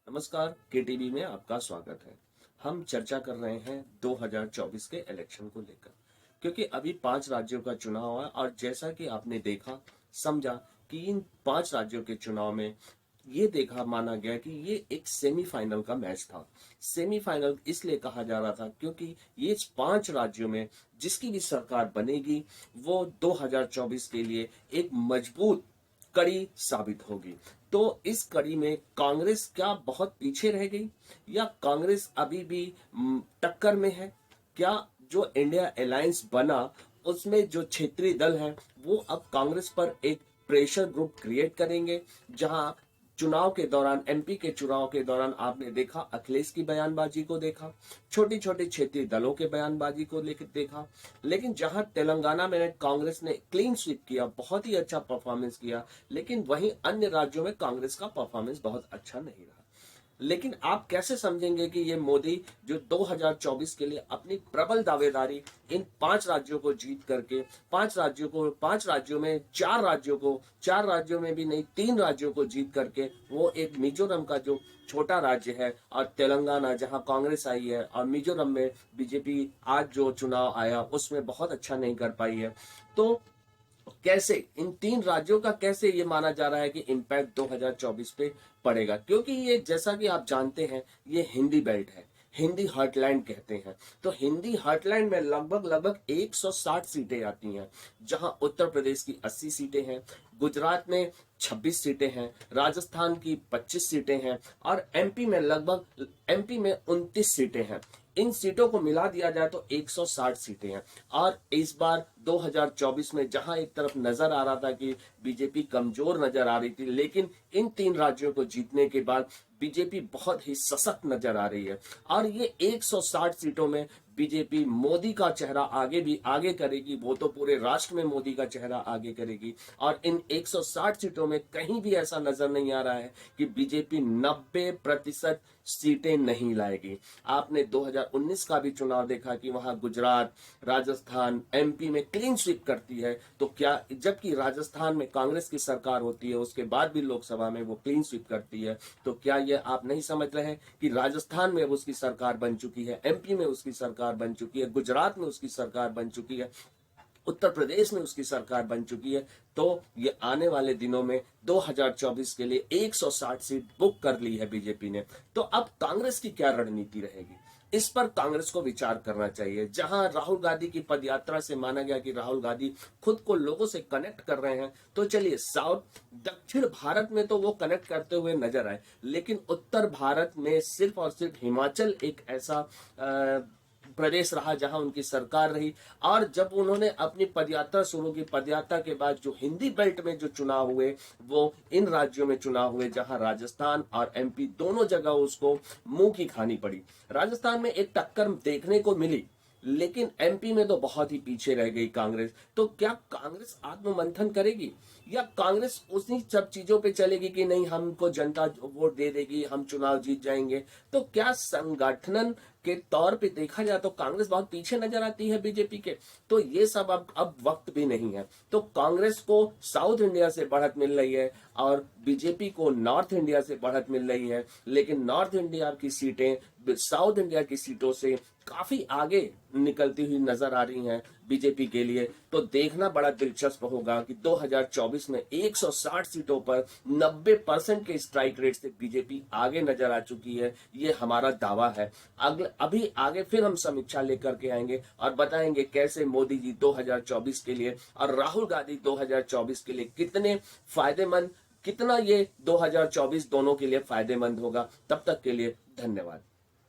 नमस्कार, केटीवी में आपका स्वागत है। हम चर्चा कर रहे हैं 2024 के इलेक्शन को लेकर, क्योंकि अभी 5 राज्यों का चुनाव है और जैसा कि आपने देखा, समझा कि इन 5 राज्यों के चुनाव में ये देखा माना गया कि ये एक सेमीफाइनल का मैच था। सेमीफाइनल इसलिए कहा जा रहा था क्योंकि ये 5 राज्यों में जिसकी भी सरकार बनेगी वो 2024 के लिए एक मजबूत कड़ी साबित होगी। तो इस कड़ी में कांग्रेस क्या बहुत पीछे रह गई या कांग्रेस अभी भी टक्कर में है? क्या जो इंडिया अलायंस बना उसमें जो क्षेत्रीय दल है वो अब कांग्रेस पर एक प्रेशर ग्रुप क्रिएट करेंगे? जहां चुनाव के दौरान, एमपी के चुनाव के दौरान आपने देखा अखिलेश की बयानबाजी को देखा, छोटी छोटी क्षेत्रीय दलों के बयानबाजी को लेकर देखा, लेकिन जहां तेलंगाना में कांग्रेस ने क्लीन स्वीप किया, बहुत ही अच्छा परफॉर्मेंस किया, लेकिन वहीं अन्य राज्यों में कांग्रेस का परफॉर्मेंस बहुत अच्छा नहीं रहा। लेकिन आप कैसे समझेंगे कि ये मोदी जो 2024 के लिए अपनी प्रबल दावेदारी इन 5 राज्यों को जीत करके 5 राज्यों में 4 राज्यों में भी नहीं 3 राज्यों को जीत करके वो एक मिजोरम का जो छोटा राज्य है और तेलंगाना जहां कांग्रेस आई है और मिजोरम में बीजेपी आज जो चुनाव आया उसमें बहुत अच्छा नहीं कर पाई है। तो कैसे इन 3 राज्यों का कैसे ये माना जा रहा है कि इम्पैक्ट 2024 पे पड़ेगा? क्योंकि ये जैसा कि आप जानते हैं ये हिंदी बेल्ट है, हिंदी हार्टलैंड कहते हैं। तो हिंदी हार्टलैंड में लगभग लगभग 160 सीटें आती हैं, जहां उत्तर प्रदेश की 80 सीटें हैं, गुजरात में 26 सीटें हैं, राजस्थान की 25 सीटें हैं और एमपी में 29 सीटें हैं। इन सीटों को मिला दिया जाए तो 160 सीटें हैं। और इस बार 2024 में जहां एक तरफ नजर आ रहा था कि बीजेपी कमजोर नजर आ रही थी, लेकिन इन 3 राज्यों को जीतने के बाद बीजेपी बहुत ही सशक्त नजर आ रही है। और ये 160 सीटों में बीजेपी मोदी का चेहरा आगे करेगी, वो तो पूरे राष्ट्र में मोदी का चेहरा आगे करेगी। और इन 160 सीटों में कहीं भी ऐसा नजर नहीं आ रहा है कि बीजेपी 90% सीटें नहीं लाएगी। आपने 2019 का भी चुनाव देखा कि वहां गुजरात, राजस्थान, एमपी में क्लीन स्वीप करती है। तो क्या, जबकि राजस्थान में कांग्रेस की सरकार होती है उसके बाद भी लोकसभा में वो क्लीन स्वीप करती है, तो क्या ये आप नहीं समझ रहे हैं कि राजस्थान में उसकी सरकार बन चुकी है, एमपी में उसकी सरकार बन चुकी है, गुजरात में उसकी सरकार बन चुकी है, उत्तर प्रदेश में उसकी सरकार बन चुकी है। तो ये आने वाले दिनों में 2024 के लिए 160 सीट बुक कर ली है बीजेपी ने। तो अब कांग्रेस की क्या रणनीति रहेगी, इस पर कांग्रेस को विचार करना चाहिए। जहां राहुल गांधी की पदयात्रा से माना गया कि राहुल गांधी खुद को लोगों से कनेक्ट कर रहे हैं, तो चलिए दक्षिण भारत में तो वो कनेक्ट करते हुए नजर आए, लेकिन उत्तर भारत में सिर्फ और सिर्फ हिमाचल एक ऐसा प्रदेश रहा जहां उनकी सरकार रही। और जब उन्होंने अपनी पदयात्रा शुरू की, पदयात्रा के बाद जो हिंदी बेल्ट में जो चुनाव हुए वो इन राज्यों में चुनाव हुए जहां राजस्थान और एमपी दोनों जगह उसको मुंह की खानी पड़ी। राजस्थान में एक टक्कर देखने को मिली, लेकिन एमपी में तो बहुत ही पीछे रह गई कांग्रेस। तो क्या कांग्रेस आत्ममंथन करेगी या कांग्रेस उसी सब चीजों पे चलेगी कि नहीं हमको जनता वोट दे देगी, हम चुनाव जीत जाएंगे? तो क्या संगठन के तौर पे देखा जाए तो कांग्रेस बहुत पीछे नजर आती है बीजेपी के। तो ये सब अब वक्त भी नहीं है। तो कांग्रेस को साउथ इंडिया से बढ़त मिल रही है और बीजेपी को नॉर्थ इंडिया से बढ़त मिल रही है, लेकिन नॉर्थ इंडिया की सीटें साउथ इंडिया की सीटों से काफी आगे निकलती हुई नजर आ रही हैं बीजेपी के लिए। तो देखना बड़ा दिलचस्प होगा कि 2024 में 160 सीटों पर 90% के स्ट्राइक रेट से बीजेपी आगे नजर आ चुकी है। ये हमारा दावा है। अभी आगे फिर हम समीक्षा लेकर के आएंगे और बताएंगे कैसे मोदी जी 2024 के लिए और राहुल गांधी 2024 के लिए कितना ये 2024 दोनों के लिए फायदेमंद होगा। तब तक के लिए धन्यवाद।